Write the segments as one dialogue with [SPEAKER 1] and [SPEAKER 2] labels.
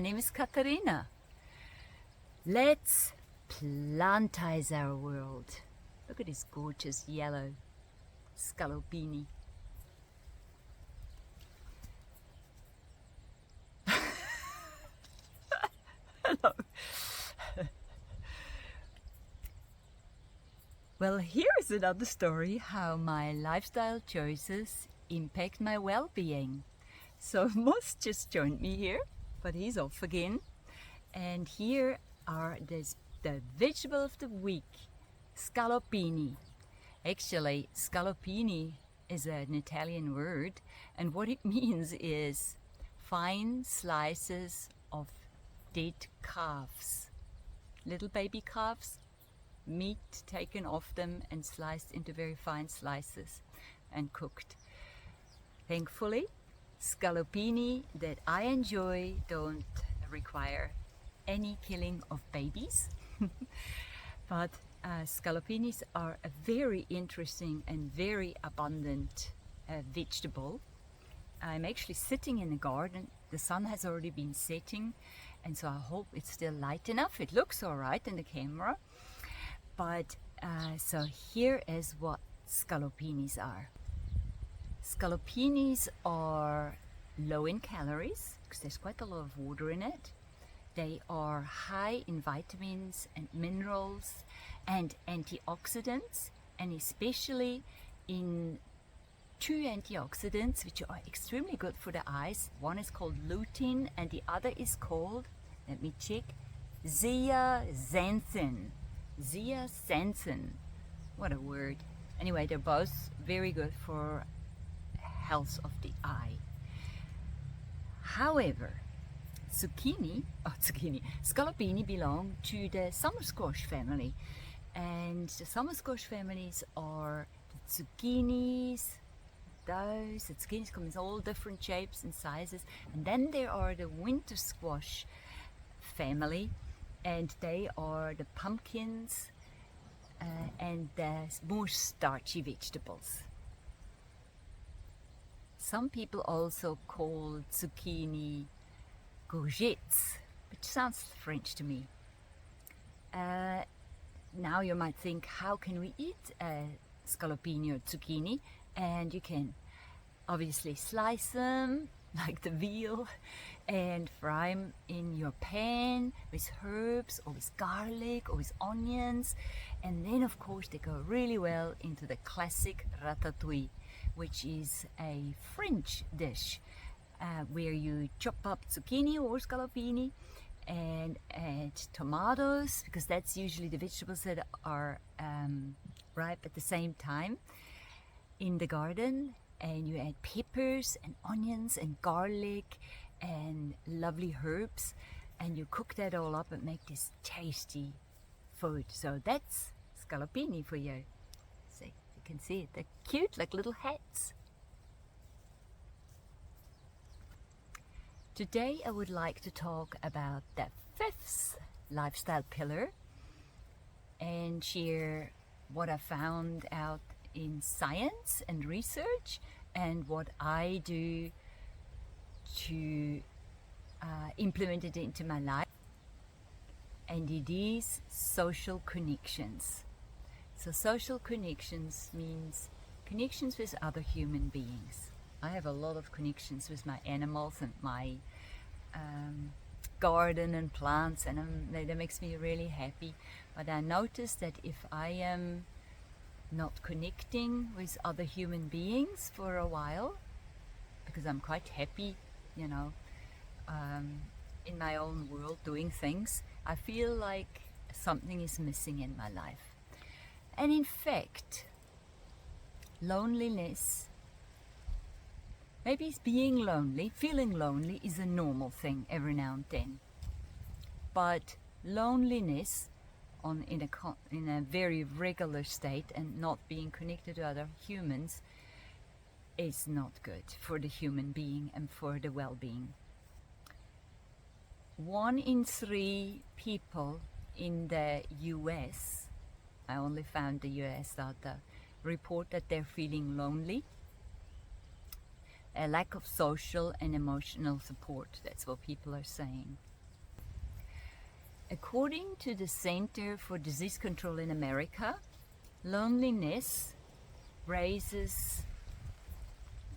[SPEAKER 1] name is Katharina. Let's plantize our world. Look at this gorgeous yellow scallopini. Hello. Well, here's another story how my lifestyle choices impact my well-being. So Moss just joined me here, but he's off again. And here are the vegetable of the week, scallopini. Actually, scallopini is an Italian word, and what it means is fine slices of dead calves, little baby calves, meat taken off them and sliced into very fine slices and cooked. Thankfully, scallopini that I enjoy don't require any killing of babies, but scallopinis are a very interesting and very abundant vegetable. I'm actually sitting in the garden. The sun has already been setting, and so I hope it's still light enough. It looks all right in the camera. But so here is what scallopinis are. Scallopinis are low in calories because there's quite a lot of water in it. They are high in vitamins and minerals and antioxidants, and especially in two antioxidants which are extremely good for the eyes. One is called lutein and the other is called, let me check, zeaxanthin. Zeaxanthin. What a word. Anyway, they're both very good for health of the eye. However, scallopini belong to the summer squash family, and the summer squash families are the zucchinis. The zucchinis come in all different shapes and sizes, and then there are the winter squash family, and they are the pumpkins and the more starchy vegetables. Some people also call zucchini courgettes, which sounds French to me. Now you might think, how can we eat scallopini or zucchini? And you can obviously slice them like the veal and fry them in your pan with herbs or with garlic or with onions, and then of course they go really well into the classic ratatouille, which is a French dish where you chop up zucchini or scallopini and add tomatoes, because that's usually the vegetables that are ripe at the same time in the garden, and you add peppers and onions and garlic and lovely herbs, and you cook that all up and make this tasty food. So that's scallopini for you. See, you can see it. They're cute, like little hats. Today I would like to talk about the fifth lifestyle pillar and share what I found out in science and research and what I do to implement it into my life, and it is social connections. So social connections means connections with other human beings. I have a lot of connections with my animals and my garden and plants, and that makes me really happy. But I noticed that if I am not connecting with other human beings for a while, because I'm quite happy, you know, in my own world doing things, I feel like something is missing in my life. And in fact, loneliness, maybe it's being lonely, feeling lonely is a normal thing every now and then. But loneliness in a very regular state and not being connected to other humans is not good for the human being and for the well-being. 1 in 3 people in the US, I only found the US data, report that they're feeling lonely, a lack of social and emotional support. That's what people are saying. According to the Center for Disease Control in America, loneliness raises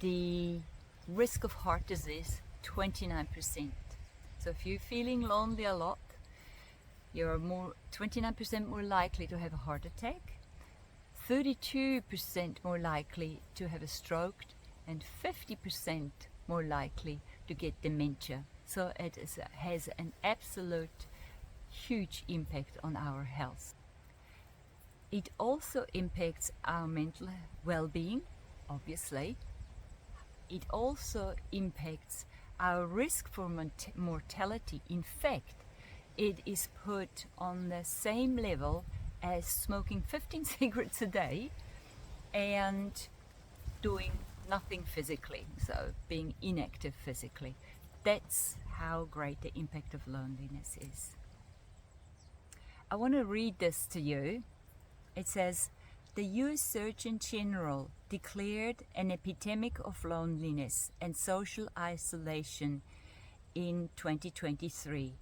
[SPEAKER 1] the risk of heart disease 29%. So if you're feeling lonely a lot, you're 29% more likely to have a heart attack, 32% more likely to have a stroke, and 50% more likely to get dementia. So it has an absolute huge impact on our health. It also impacts our mental well-being, obviously. It also impacts our risk for mortality. In fact, it is put on the same level as smoking 15 cigarettes a day and doing nothing physically, so being inactive physically. That's how great the impact of loneliness is. I want to read this to you. It says, the US Surgeon General declared an epidemic of loneliness and social isolation in 2023.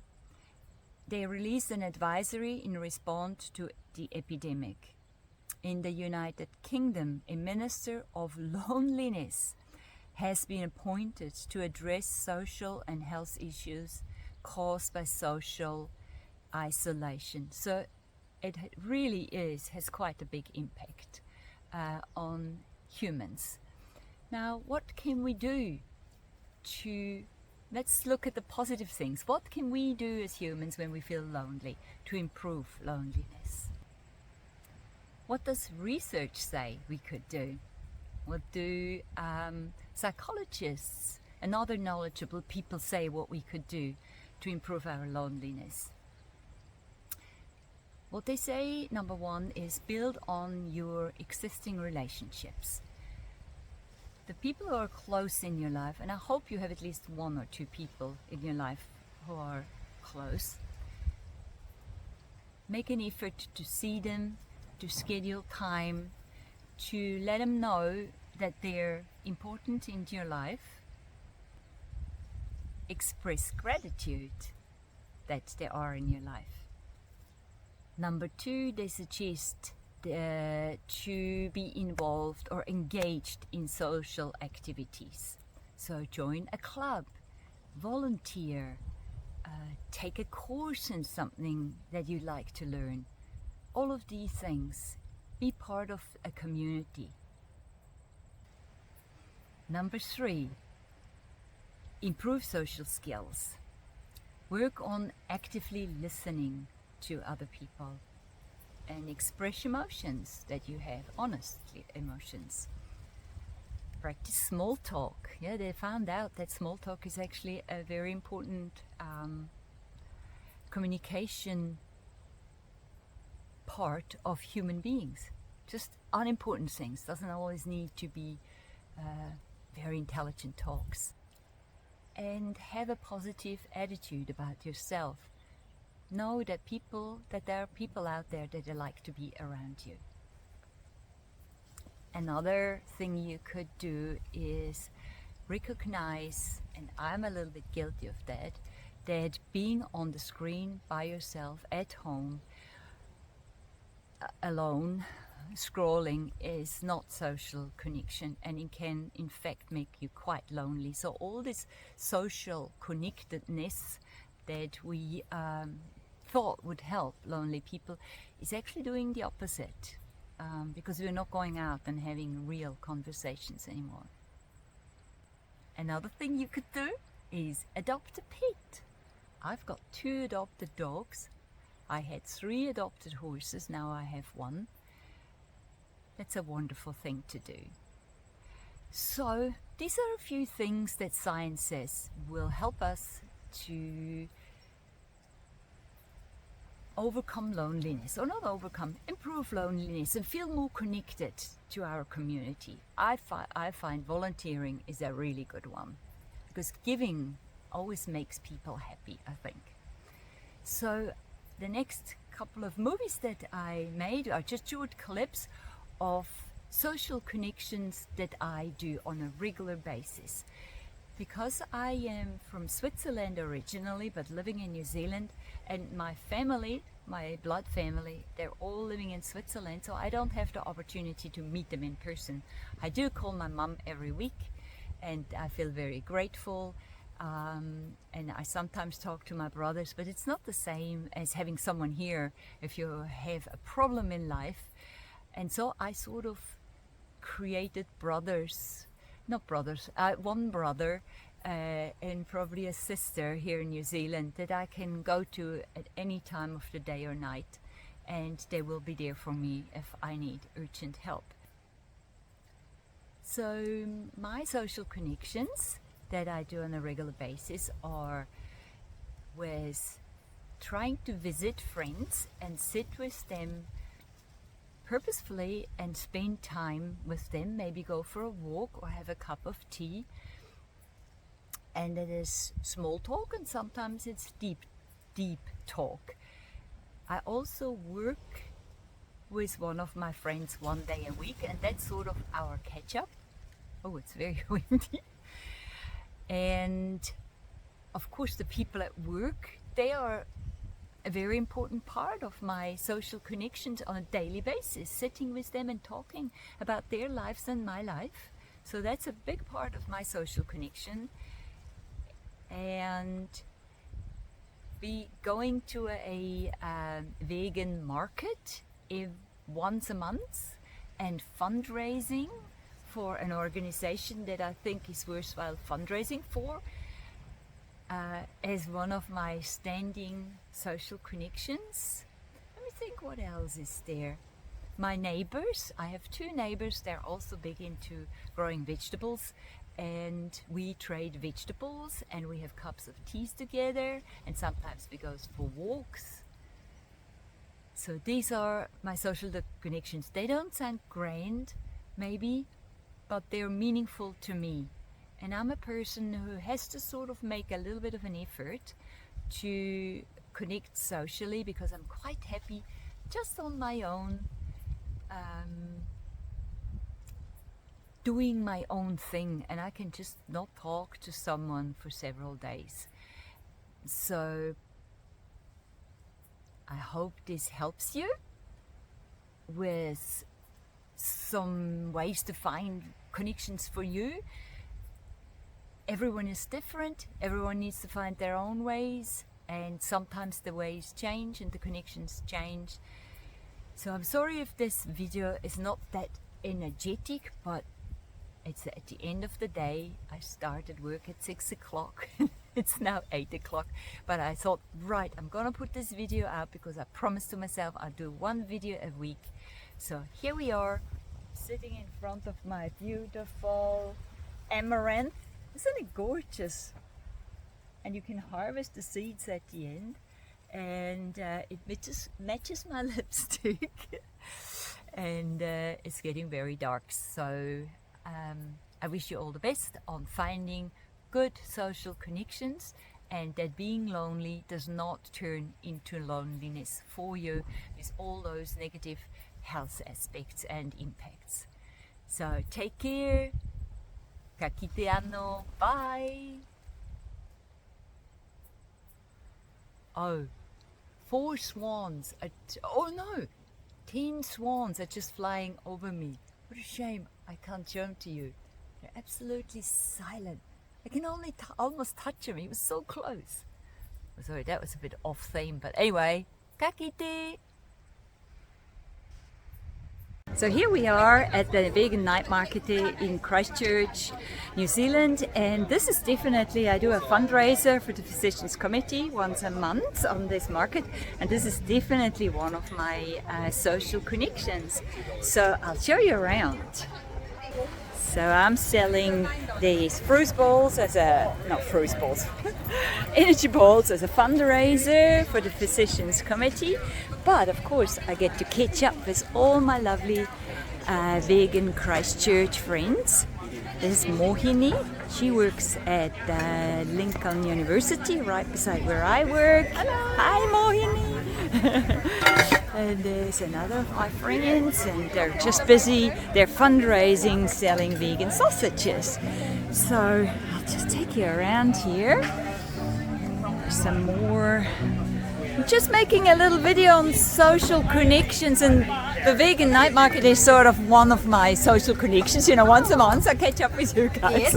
[SPEAKER 1] They released an advisory in response to the epidemic. In the United Kingdom, a Minister of Loneliness has been appointed to address social and health issues caused by social isolation. So it really has quite a big impact on humans. Now, what can we do let's look at the positive things. What can we do as humans when we feel lonely to improve loneliness? What does research say we could do? What do psychologists and other knowledgeable people say what we could do to improve our loneliness? What they say, number one, is build on your existing relationships. The people who are close in your life, and I hope you have at least one or two people in your life who are close, make an effort to see them, to schedule time, to let them know that they're important in your life. Express gratitude that they are in your life. Number two, they suggest to be involved or engaged in social activities. So join a club, volunteer, take a course in something that you like to learn. All of these things, be part of a community. Number three, improve social skills. Work on actively listening to other people and express emotions that you have, honestly emotions. Practice small talk. Yeah, they found out that small talk is actually a very important communication part of human beings. Just unimportant things, doesn't always need to be very intelligent talks. And have a positive attitude about yourself. Know that there are people out there that like to be around you. Another thing you could do is recognize, and I'm a little bit guilty of that being on the screen by yourself at home, alone, scrolling is not social connection, and it can in fact make you quite lonely. So all this social connectedness that we thought would help lonely people is actually doing the opposite, because we're not going out and having real conversations anymore. Another thing you could do is adopt a pet. I've got 2 adopted dogs. I had 3 adopted horses, now I have 1. That's a wonderful thing to do. So these are a few things that science says will help us to overcome loneliness, or not overcome, improve loneliness and feel more connected to our community. I find volunteering is a really good one, because giving always makes people happy, I think. So the next couple of movies that I made are just short clips of social connections that I do on a regular basis. Because I am from Switzerland originally, but living in New Zealand, And my family, my blood family, they're all living in Switzerland, so I don't have the opportunity to meet them in person. I do call my mum every week, and I feel very grateful. And I sometimes talk to my brothers, but it's not the same as having someone here if you have a problem in life. And so I sort of created one brother and probably a sister here in New Zealand that I can go to at any time of the day or night, and they will be there for me if I need urgent help. So my social connections that I do on a regular basis are with trying to visit friends and sit with them purposefully and spend time with them, maybe go for a walk or have a cup of tea. And it is small talk, and sometimes it's deep talk. I also work with one of my friends one day a week, and that's sort of our catch up. Oh, it's very windy. And of course the people at work, they are a very important part of my social connections on a daily basis, sitting with them and talking about their lives and my life. So that's a big part of my social connection. And be going to a vegan market once a month, and fundraising for an organization that I think is worthwhile fundraising for, as one of my standing social connections. Let me think, what else is there? My neighbors, I have 2 neighbors, they're also big into growing vegetables, and we trade vegetables, and we have cups of teas together, and sometimes we go for walks. So these are my social connections. They don't sound grand, maybe, but they're meaningful to me. And I'm a person who has to sort of make a little bit of an effort to connect socially, because I'm quite happy just on my own, doing my own thing, and I can just not talk to someone for several days. So I hope this helps you with some ways to find connections for you. Everyone is different, everyone needs to find their own ways, and sometimes the ways change and the connections change. So I'm sorry if this video is not that energetic, but it's at the end of the day. I started work at 6 o'clock. It's now 8 o'clock, but I thought, right, I'm gonna put this video out because I promised to myself I'll do 1 video a week. So here we are, sitting in front of my beautiful amaranth. Isn't it gorgeous? And you can harvest the seeds at the end, and it matches my lipstick. And it's getting very dark, so I wish you all the best on finding good social connections, and that being lonely does not turn into loneliness for you with all those negative health aspects and impacts. So take care. Ka kite anō. Bye. Oh, 4 swans. Oh no, 10 swans are just flying over me. What a shame I can't show them to you. They're absolutely silent. I can only almost touch him. He was so close. Sorry, that was a bit off theme, but anyway, ka kite. So here we are at the vegan night market in Christchurch, New Zealand, and this is definitely, I do a fundraiser for the Physicians Committee once a month on this market, and this is definitely one of my social connections. So I'll show you around. So I'm selling these fruit balls energy balls as a fundraiser for the Physicians Committee. But of course I get to catch up with all my lovely vegan Christchurch friends. This is Mohini. She works at Lincoln University, right beside where I work. Hello. Hi Mohini. And there's another of my friends, and they're just busy. They're fundraising, selling vegan sausages. So I'll just take you around here. There's some more just making a little video on social connections, and the vegan night market is sort of one of my social connections. You know, once a month I catch up with you guys.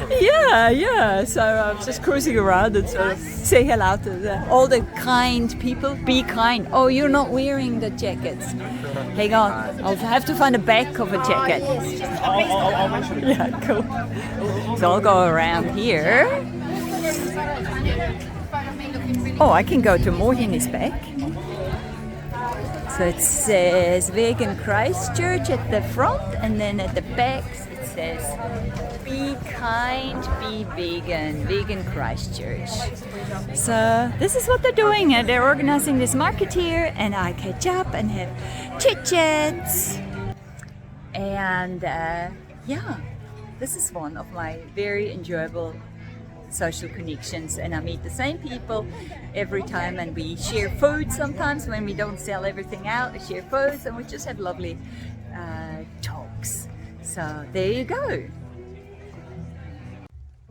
[SPEAKER 2] Yes.
[SPEAKER 1] Yeah. So I'm just cruising around and sort of say hello to all the kind people. Be kind. Oh, you're not wearing the jackets. Hang on, I'll have to find the back of a jacket. Yeah, cool. So I'll go around here. Oh, I can go to Mohini's back. So it says Vegan Christchurch at the front, and then at the back it says Be kind, be vegan, Vegan Christchurch. So this is what they're doing, and they're organizing this market here, and I catch up and have chit-chats. And yeah, this is one of my very enjoyable social connections, and I meet the same people every time, and we share food sometimes when we don't sell everything out. We share foods and we just have lovely talks. So there you go.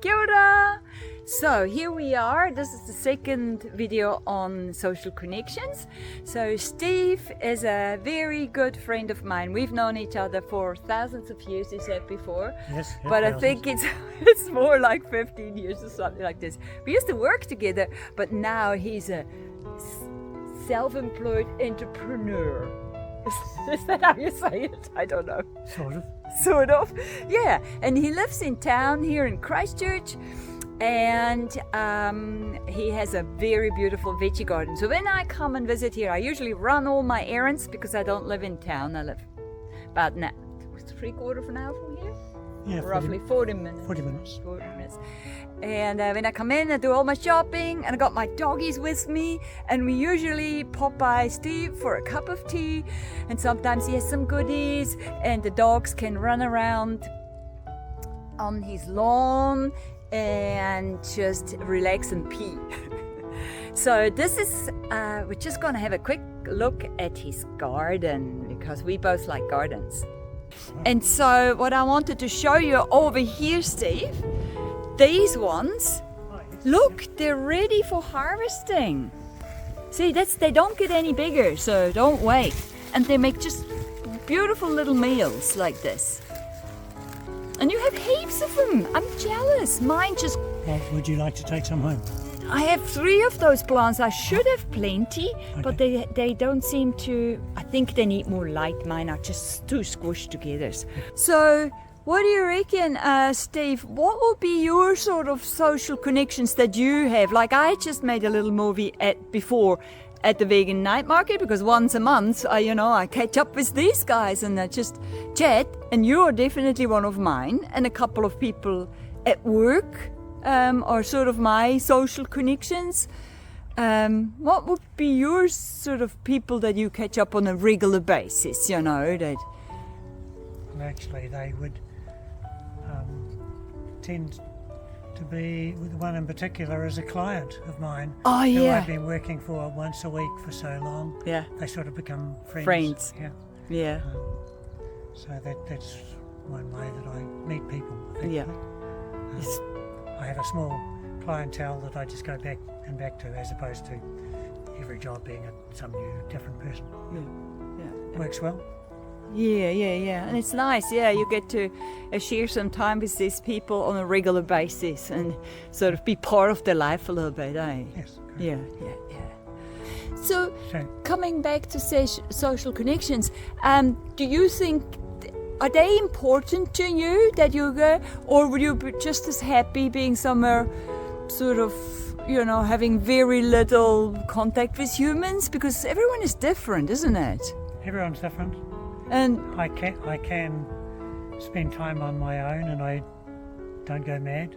[SPEAKER 1] Kia ora! So here we are. This is the second video on social connections. So Steve is a very good friend of mine. We've known each other for thousands of years, he said before.
[SPEAKER 2] Yes,
[SPEAKER 1] but I think it's more like 15 years or something like this. We used to work together, but now he's a self-employed entrepreneur. Is that how you say it? I don't know. Sort of. Yeah. And he lives in town here in Christchurch. And he has a very beautiful veggie garden. So when I come and visit here, I usually run all my errands because I don't live in town. I live about 3/4 of an hour from here.
[SPEAKER 2] Yeah,
[SPEAKER 1] roughly 40 minutes.
[SPEAKER 2] 40 minutes.
[SPEAKER 1] 40 minutes. And when I come in, I do all my shopping, and I got my doggies with me, and we usually pop by Steve for a cup of tea, and sometimes he has some goodies, and the dogs can run around on his lawn and just relax and pee. So this is, we're just gonna have a quick look at his garden because we both like gardens. And so what I wanted to show you over here, Steve, these ones, look, they're ready for harvesting. See, they don't get any bigger, so don't wait. And they make just beautiful little meals like this. And you have heaps of them. I'm jealous. Mine just...
[SPEAKER 2] Well, would you like to take some home?
[SPEAKER 1] I have 3 of those plants. I should have plenty, okay. But they don't seem to... I think they need more light. Mine are just too squished together. So, what do you reckon, Steve? What will be your sort of social connections that you have? Like I just made a little movie before at the vegan night market, because once a month, I catch up with these guys and I just chat, and you're definitely one of mine, and a couple of people at work are sort of my social connections. What would be your sort of people that you catch up on a regular basis, that...
[SPEAKER 2] Well, actually, they would tend to be, one in particular is a client of mine.
[SPEAKER 1] Oh, yeah.
[SPEAKER 2] Who I've been working for once a week for so long.
[SPEAKER 1] Yeah.
[SPEAKER 2] They sort of become
[SPEAKER 1] Friends.
[SPEAKER 2] Yeah.
[SPEAKER 1] Yeah.
[SPEAKER 2] So that's one way that I meet people.
[SPEAKER 1] Yeah.
[SPEAKER 2] I have a small clientele that I just go back to, as opposed to every job being some new, different person.
[SPEAKER 1] Yeah.
[SPEAKER 2] Works well.
[SPEAKER 1] Yeah. And it's nice, you get to share some time with these people on a regular basis and sort of be part of their life a little bit, eh?
[SPEAKER 2] Yes. Correct.
[SPEAKER 1] Yeah. So, coming back to social connections, do you think, are they important to you that you go, or would you be just as happy being somewhere sort of, having very little contact with humans? Because everyone is different, isn't it?
[SPEAKER 2] Everyone's different.
[SPEAKER 1] And
[SPEAKER 2] I can spend time on my own and I don't go mad.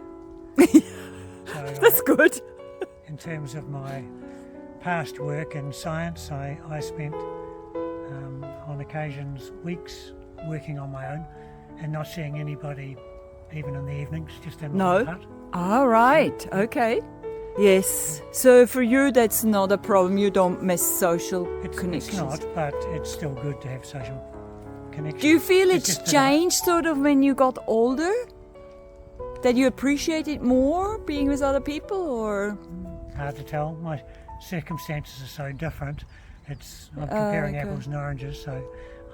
[SPEAKER 1] That's good.
[SPEAKER 2] In terms of my past work in science, I spent on occasions weeks working on my own and not seeing anybody even in the evenings, just in my hut.
[SPEAKER 1] All right, okay. Yes, so for you that's not a problem, you don't miss social connections.
[SPEAKER 2] It's not, but it's still good to have social connections.
[SPEAKER 1] Do you feel it's changed sort of when you got older? That you appreciate it more, being with other people, or?
[SPEAKER 2] Hard to tell. circumstances are so different. I'm comparing
[SPEAKER 3] okay.
[SPEAKER 2] apples and oranges, so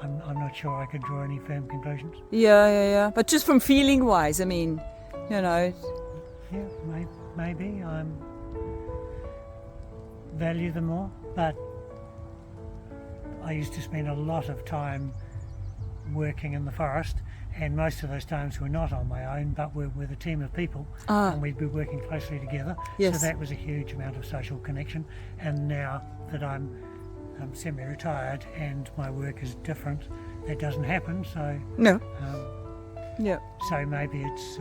[SPEAKER 2] I'm not sure I could draw any firm conclusions.
[SPEAKER 3] Yeah. But just from feeling wise, I mean, you know.
[SPEAKER 2] Yeah, maybe I value them more, but I used to spend a lot of time working in the forest, and most of those times were not on my own, but were with a team of people, and we'd be working closely together.
[SPEAKER 3] Yes.
[SPEAKER 2] So that was a huge amount of social connection. And now that I'm semi-retired and my work is different, that doesn't happen. So
[SPEAKER 3] No. Yeah.
[SPEAKER 2] so maybe it's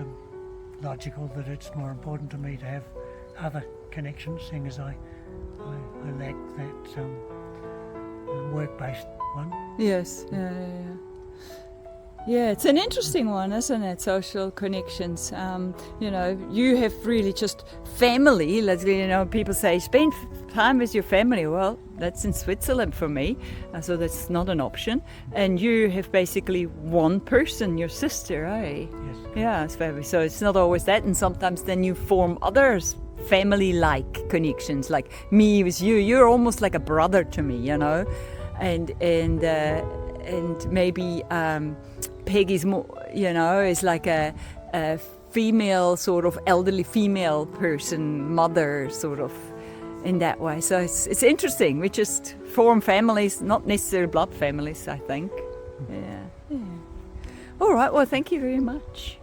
[SPEAKER 2] logical that it's more important to me to have other connections, seeing as I lack that work-based one.
[SPEAKER 3] Yes. Yeah. Yeah, it's an interesting one, isn't it? Social connections. You know, you have really just family. People say spend time with your family. Well, that's in Switzerland for me, so that's not an option. And you have basically one person, your sister, eh?
[SPEAKER 2] Yes.
[SPEAKER 3] Yeah, it's very. So it's not always that, and sometimes then you form others family-like connections. Like me with you, you're almost like a brother to me, you know, and maybe. Peggy's more, you know, is like a female sort of elderly female person, mother sort of in that way. So it's interesting. We just form families, not necessarily blood families, I think. Yeah. All right. Well, thank you very much.